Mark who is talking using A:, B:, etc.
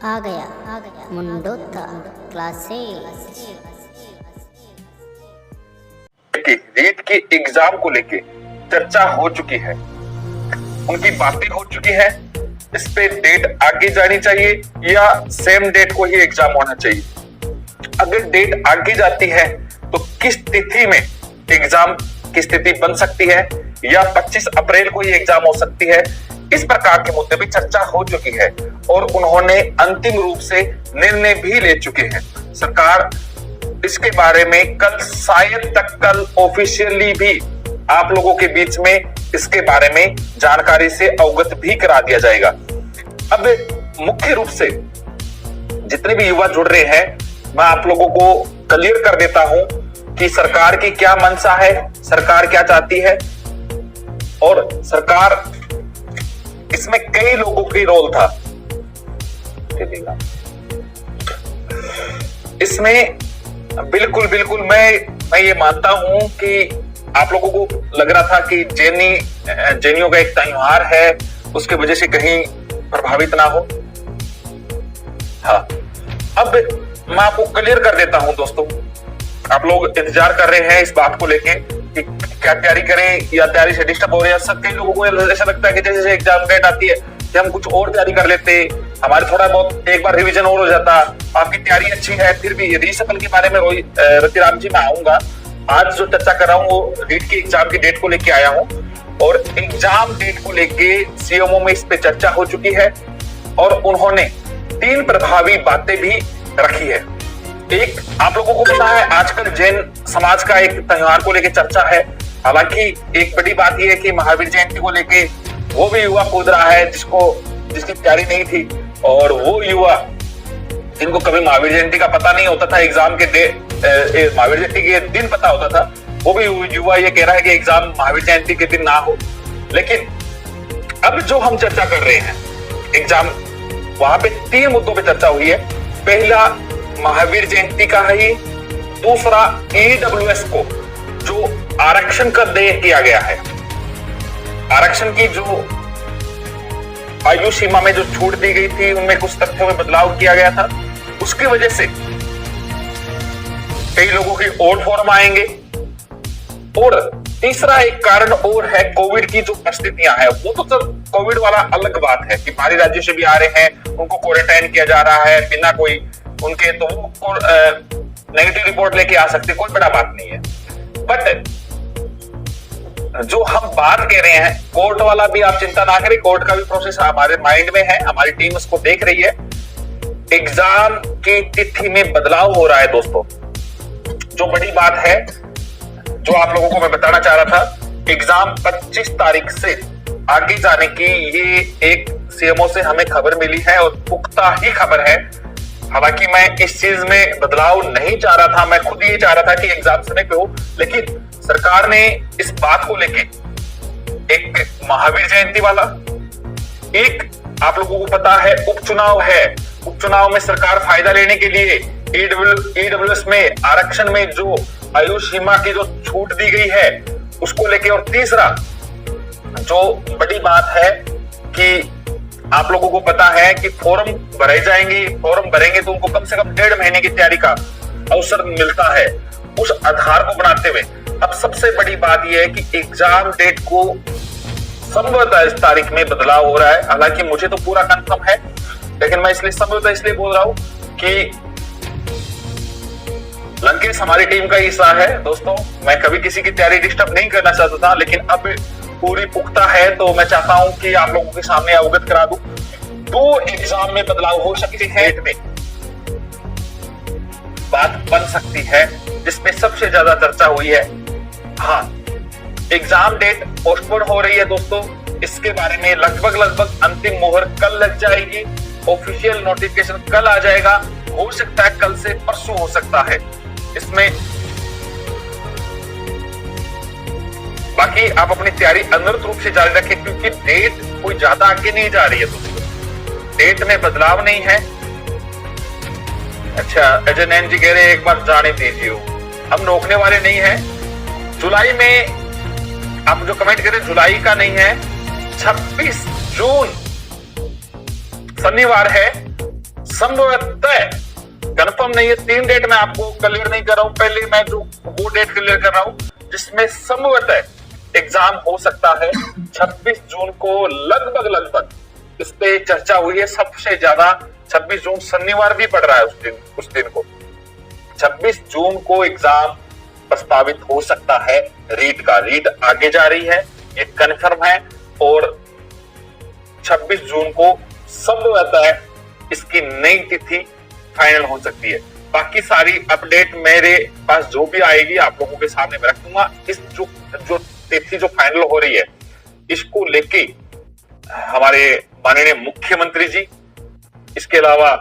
A: आ गया मुंडोता क्लासेस।
B: रीट की एग्जाम को लेके चर्चा हो चुकी है, उनकी बातें हो चुकी है। इस पे डेट आगे जानी चाहिए या सेम डेट को ही एग्जाम होना चाहिए। अगर डेट आगे जाती है तो किस तिथि में एग्जाम की स्थिति बन सकती है या 25 अप्रैल को ही एग्जाम हो सकती है। इस प्रकार के मुद्दे पे चर्चा हो चुकी है और उन्होंने अंतिम रूप से निर्णय भी ले चुके हैं। सरकार इसके बारे में कल शायद तक कल ऑफिशियली भी आप लोगों के बीच में इसके बारे में जानकारी से अवगत भी करा दिया जाएगा। अब मुख्य रूप से जितने भी युवा जुड़ रहे हैं, मैं आप लोगों को क्लियर कर देता हूं कि सरकार की क्या मंशा है, सरकार क्या चाहती है। और सरकार इसमें कई लोगों की रोल था। इसमें बिल्कुल मैं ये मानता हूं कि आप लोगों को लग रहा था कि जैनियों का एक त्योहार है, उसके वजह से कहीं प्रभावित ना हो। हाँ, अब मैं आपको क्लियर कर देता हूं दोस्तों, आप लोग इंतजार कर रहे हैं इस बात को लेके कि क्या तैयारी करें या तैयारी से डिस्टर्ब हो रहे हैं। सब कई लोगों को ऐसा लगता है कि जैसे एग्जाम डेट आती है कि हम कुछ और तैयारी कर लेते, हमारे थोड़ा बहुत एक बार रिवीजन और हो जाता। आपकी तैयारी अच्छी है, फिर भी रीशफल के बारे में रतिराम जी मैं आऊंगा। आज जो चर्चा कर रहा हूँ वो रीट की एग्जाम की डेट को लेके आया हूँ और एग्जाम डेट को लेके सीएमओ में इस पे चर्चा हो चुकी है और उन्होंने 3 प्रभावी बातें भी रखी है। एक, आप लोगों को पता है आजकल जैन समाज का एक त्योहार को लेके चर्चा है। हालांकि एक बड़ी बात यह है कि महावीर जयंती को लेके वो भी युवा कूद रहा है जिसकी तैयारी नहीं थी, और वो युवा जिनको कभी महावीर जयंती का पता नहीं होता था, एग्जाम के महावीर जयंती के दिन पता होता था, वो भी युवा ये कह रहा है कि एग्जाम महावीर जयंती के दिन ना हो। लेकिन अब जो हम चर्चा कर रहे हैं एग्जाम, वहां पे 3 मुद्दों पे चर्चा हुई है। पहला महावीर जयंती का है, दूसरा ईडब्ल्यूएस को जो आरक्षण का देय किया गया है, आरक्षण की जो आयु सीमा में जो छूट दी गई थी उनमें कुछ तथ्यों में बदलाव किया गया था, उसकी वजह से कई लोगों के और फॉर्म आएंगे। और तीसरा एक कारण और है कोविड की जो परिस्थितियां हैं, वो तो सब कोविड वाला अलग बात है कि बाहरी राज्यों से भी आ रहे हैं, उनको क्वारंटाइन किया जा रहा है बिना कोई उनके, तो वो नेगेटिव रिपोर्ट लेके आ सकते, कोई बड़ा बात नहीं है। बट जो हम बात कह रहे हैं कोर्ट वाला भी आप चिंता ना करें, कोर्ट का भी प्रोसेस हमारे माइंड में है, हमारी टीम उसको देख रही है। एग्जाम की तिथि में बदलाव हो रहा है दोस्तों। जो बड़ी बात है जो आप लोगों को मैं बताना चाह रहा था, एग्जाम 25 तारीख से आगे जाने की ये एक सीएमओ से हमें खबर मिली है और पुख्ता ही खबर है। हालांकि मैं इस चीज में बदलाव नहीं चाह रहा था, मैं खुद ही चाह रहा था कि एग्जाम समय पे हो, लेकिन सरकार ने इस बात को लेके एक महावीर जयंती वाला, एक आप लोगों को पता है उपचुनाव है, उपचुनाव में सरकार फायदा लेने के लिए ईडब्ल्यूएस में आरक्षण में जो आयु सीमा की जो छूट दी गई है उसको लेके, और तीसरा जो बड़ी बात है कि आप लोगों को पता है कि फॉर्म भरे जाएंगे, फॉर्म भरेंगे तो उनको कम से कम 1.5 महीने की तैयारी का अवसर मिलता है। उस आधार को बनाते हुए अब सबसे बड़ी बात यह है कि एग्जाम डेट को संभवतः इस तारीख में बदलाव हो रहा है। हालांकि मुझे तो पूरा कंफर्म है, लेकिन मैं इसलिए संभवतः इसलिए बोल रहा हूं कि लंकेश हमारी टीम का हिस्सा है दोस्तों। मैं कभी किसी की तैयारी डिस्टर्ब नहीं करना चाहता था, लेकिन अब पूरी पुख्ता है तो मैं चाहता हूं कि आप लोगों के सामने अवगत करा दूं। 2 एग्जाम में बदलाव हो सकते हैं, में बात बन सकती है जिसमें सबसे ज्यादा चर्चा हुई है। हाँ, एग्जाम डेट पोस्टपोन हो रही है दोस्तों, इसके बारे में लगभग अंतिम मोहर कल लग जाएगी, ऑफिशियल नोटिफिकेशन कल आ जाएगा, हो सकता है कल से परसों हो सकता है। इसमें बाकी आप अपनी तैयारी अनवरत रूप से जारी रखें क्योंकि डेट कोई ज्यादा आगे नहीं जा रही है दोस्तों, डेट में बदलाव नहीं है। अच्छा, अजय नैन जी कह रहे हैं एक बार जाने दीजिए, हम रोकने वाले नहीं हैं। जुलाई में आप जो कमेंट करें जुलाई का नहीं है, 26 जून शनिवार है, संभवतः, कंफर्म नहीं है, 3 डेट मैं आपको क्लियर नहीं कर रहा हूं, पहले मैं जो वो डेट क्लियर कर रहा हूं जिसमें संभवतः एग्जाम हो सकता है 26 जून को। लगभग इस पे चर्चा हुई है, सबसे ज्यादा 26 जून शनिवार भी पड़ रहा है उस दिन को। 26 जून को एग्जाम प्रस्तावित हो सकता है रीट का। रीट आगे जा रही है, ये कन्फर्म है, और 26 जून को संभवतः इसकी नई तिथि फाइनल हो सकती है। बाकी सारी अपडेट मेरे पास जो भी आएगी आप लोगों के सामने मैं रख दूंगा। इस जो तिथि जो फाइनल हो रही है, इसको लेके हमारे माननीय मुख्यमंत्री जी, इसके अलावा